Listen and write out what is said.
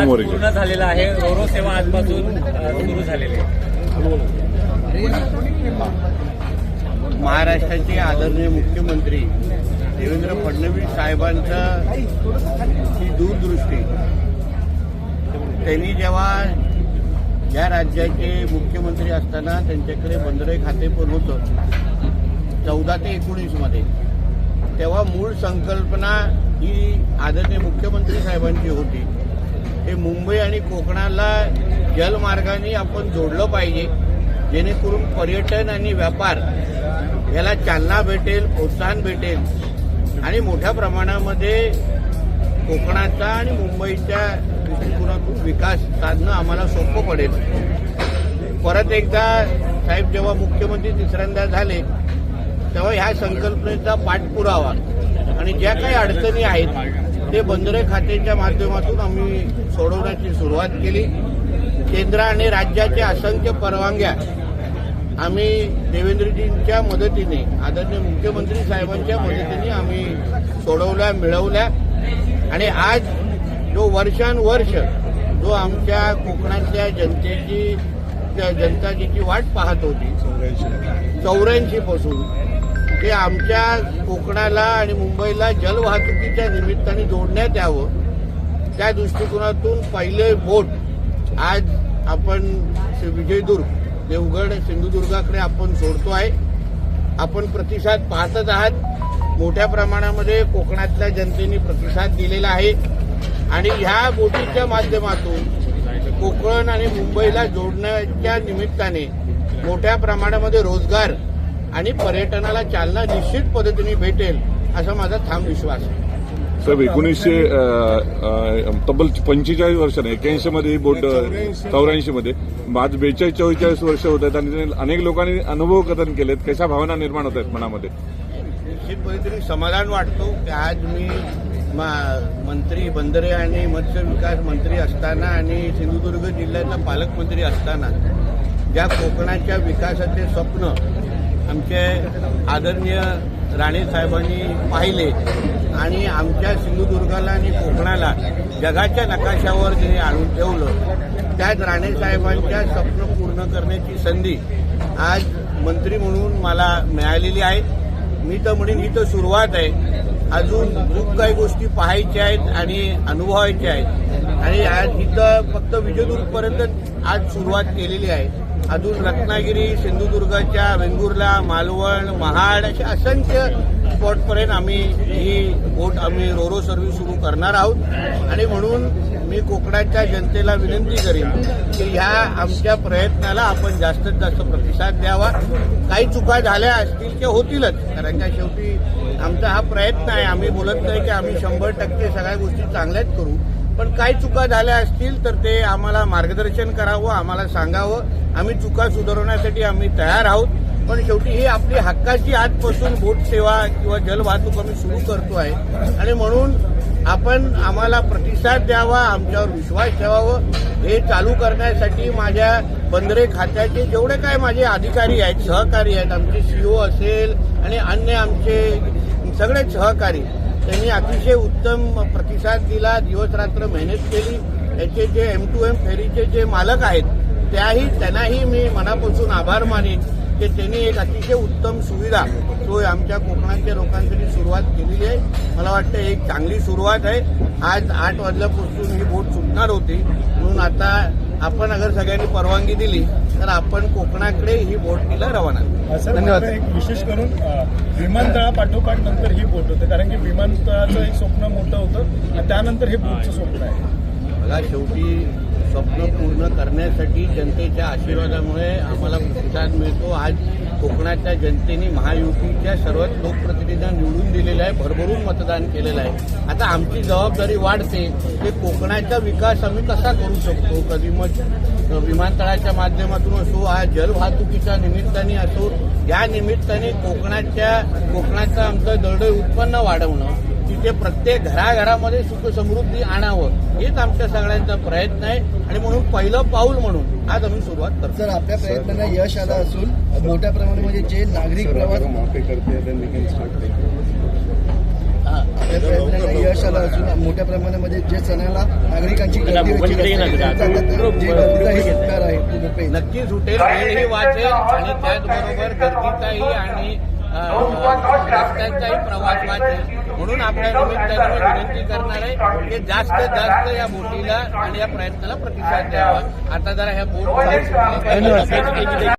समोर पूर्ण झालेला आहे. रोरो सेवा आजपासून सुरू झालेली आहे. महाराष्ट्राचे आदरणीय मुख्यमंत्री देवेंद्र फडणवीस साहेबांचं ही दूरदृष्टी, त्यांनी जेव्हा या राज्याचे मुख्यमंत्री असताना त्यांच्याकडे बंदरे खाते पण होतं 14 ते 19 मध्ये, तेव्हा मूळ संकल्पना ही आदरणीय मुख्यमंत्री साहेबांची होती. हे मुंबई आणि कोकणाला जलमार्गाने आपण जोडलं पाहिजे, जेणेकरून पर्यटन आणि व्यापार याला चालना भेटेल, प्रोत्साहन भेटेल आणि मोठ्या प्रमाणामध्ये कोकणाचा आणि मुंबईच्या दृष्टिकोनातून विकास साधणं आम्हाला सोपं पडेल. परत एकदा साहेब जेव्हा मुख्यमंत्री तिसऱ्यांदा झाले तेव्हा ह्या संकल्पनेचा पाठपुरावा आणि ज्या काही अडचणी आहेत ते बंदरे खात्याच्या माध्यमातून आम्ही सोडवण्याची सुरुवात केली. केंद्र आणि राज्याच्या असंख्य परवानग्या आम्ही देवेंद्रजींच्या मदतीने, आदरणीय मुख्यमंत्री साहेबांच्या मदतीने आम्ही सोडवल्या, मिळवल्या आणि आज जो वर्षानुवर्ष जो आमच्या कोकणातल्या जनता जिची वाट पाहत होती 84 पासून, ते आमच्या कोकणाला आणि मुंबईला जलवाहतुकीच्या निमित्ताने जोडण्यात यावं, त्या दृष्टिकोनातून पहिले बोट आज आपण विजयदुर्ग, देवगड, सिंधुदुर्गाकडे आपण सोडतो आहे. आपण प्रतिसाद पाहतच आहात. मोठ्या प्रमाणामध्ये कोकणातल्या जनतेने प्रतिसाद दिलेला आहे आणि ह्या बोटीच्या माध्यमातून कोकण आणि मुंबईला जोडण्याच्या निमित्ताने मोठ्या प्रमाणामध्ये रोजगार आणि पर्यटनाला चालना निश्चित पद्धतीने भेटेल असा माझा ठाम विश्वास आहे. साहेब, 1900 तब्बल 45 वर्षांनी 81 मध्ये ही बोट, 84 मध्ये, आज 42-44 वर्ष होत आहेत आणि अनेक लोकांनी अनुभव कथन केलेत. कशा भावना निर्माण होत आहेत मनामध्ये? निश्चित पद्धतीने समाधान वाटतो की आज मी मंत्री, बंदरे आणि मत्स्य विकास मंत्री असताना आणि सिंधुदुर्ग जिल्ह्याचा पालकमंत्री असताना ज्या कोकणाच्या विकासाचे स्वप्न आमचे आदरणीय राणे साहेबांनी पाहिले आणि आमच्या सिंधुदुर्गाला आणि कोकणाला जगाच्या नकाशावर जिने आणून ठेवलं, त्याच राणे साहेबांच्या स्वप्न पूर्ण करण्याची संधी आज मंत्री म्हणून मला मिळालेली आहे. मी तर म्हणेन ही तर सुरुवात आहे. अजून खूप काही गोष्टी पाहायच्या आहेत आणि अनुभवायच्या आहेत आणि आज इथं फक्त विजयदुर्गपर्यंत आज सुरुवात केलेली आहे. अजून रत्नागिरी, सिंधुदुर्गाच्या वेंगुर्ला, मालवण, महाड अशा असंख्य स्पॉटपर्यंत आम्ही ही बोट, आम्ही रोरो सर्व्हिस सुरू करणार आहोत आणि म्हणून मी कोकणाच्या जनतेला विनंती करेन की ह्या आमच्या प्रयत्नाला आपण जास्तीत जास्त प्रतिसाद द्यावा. काही चुका झाल्या असतील त्या होतीलच, कारण का शेवटी आमचा हा प्रयत्न आहे. आम्ही बोलत नाही की आम्ही 100% सगळ्या गोष्टी चांगल्याच करू, पण काही चुका झाल्या असतील तर ते आम्हाला मार्गदर्शन करावं, आम्हाला सांगावं. आम्ही चुका सुधारवण्यासाठी आम्ही तयार आहोत. पण शेवटी ही आपली हक्काची आजपासून बोट सेवा किंवा जलवाहतूक आम्ही सुरू करतो आहे आणि म्हणून आपण आम्हाला प्रतिसाद द्यावा, आमच्यावर विश्वास ठेवावं. हे चालू करण्यासाठी माझ्या बंदरे खात्याचे जेवढे काय माझे अधिकारी आहेत, सहकारी आहेत, आमचे सीओ असेल आणि अन्य आमचे सगळे सहकारी, त्यांनी अतिशय उत्तम प्रतिसाद दिला, दिवस रात्र मेहनत केली. याचे जे M2M फेरीचे जे मालक आहेत त्यांनाही मी मनापासून आभार मानेन की त्यांनी एक अतिशय उत्तम सुविधा सोय आमच्या कोकणाच्या लोकांसाठी सुरुवात केलेली आहे. मला वाटतं एक चांगली सुरुवात आहे. आज 8 वाजल्यापासून ही बोट सुटणार होती, म्हणून आता आपण अगर सगळ्यांनी परवानगी दिली तर आपण कोकणाकडे ही बोटीला रवाना. धन्यवाद. विशेष करून विमानतळापाठोपाठ नंतर ही बोट होते, कारण की विमानतळाचं एक स्वप्न मोठं होतं आणि त्यानंतर हे बोटचं स्वप्न आहे. मला शेवटी स्वप्न पूर्ण करण्यासाठी जनतेच्या आशीर्वादामुळे आम्हाला प्रतिसाद मिळतो. आज कोकणाच्या जनतेने महायुतीच्या सर्वच लोकप्रतिनिधींना निवडून दिलेलं आहे, भरभरून मतदान केलेलं आहे. आता आमची जबाबदारी वाढते की कोकणाचा विकास आम्ही कसा करू शकतो. कधी मग विमानतळाच्या माध्यमातून असो, आज जलवाहतुकीच्या निमित्ताने असो, या निमित्ताने कोकणाचं आमचं दरडोई उत्पन्न वाढवणं, तिथे प्रत्येक घराघरामध्ये सुख समृद्धी आणावं, हेच आमच्या सगळ्यांचा प्रयत्न आहे आणि म्हणून पहिलं पाऊल म्हणून आज आम्ही सुरुवात करतो. सर, आपल्या प्रयत्नांना यश आलं असून मोठ्या प्रमाणामध्ये जे नागरिक प्रवास आपल्या प्रयत्नांना यश आलं असून मोठ्या प्रमाणामध्ये जे सणाला नागरिकांची गर्दी व्हायची असते, जे गर्दीचाही सुटणार आहे तो मोकळे नक्की सुटेल, वेळही वाचेल आणि त्याचबरोबर गर्दीचाही आणि रस्त्यांचाही प्रवास वाचेल. म्हणून आपल्या निमित्ताने मी विनंती करणार आहे की जास्तीत जास्त या बोटीला आणि या प्रयत्नाला प्रतिसाद द्यावा. आता जरा ह्या बोट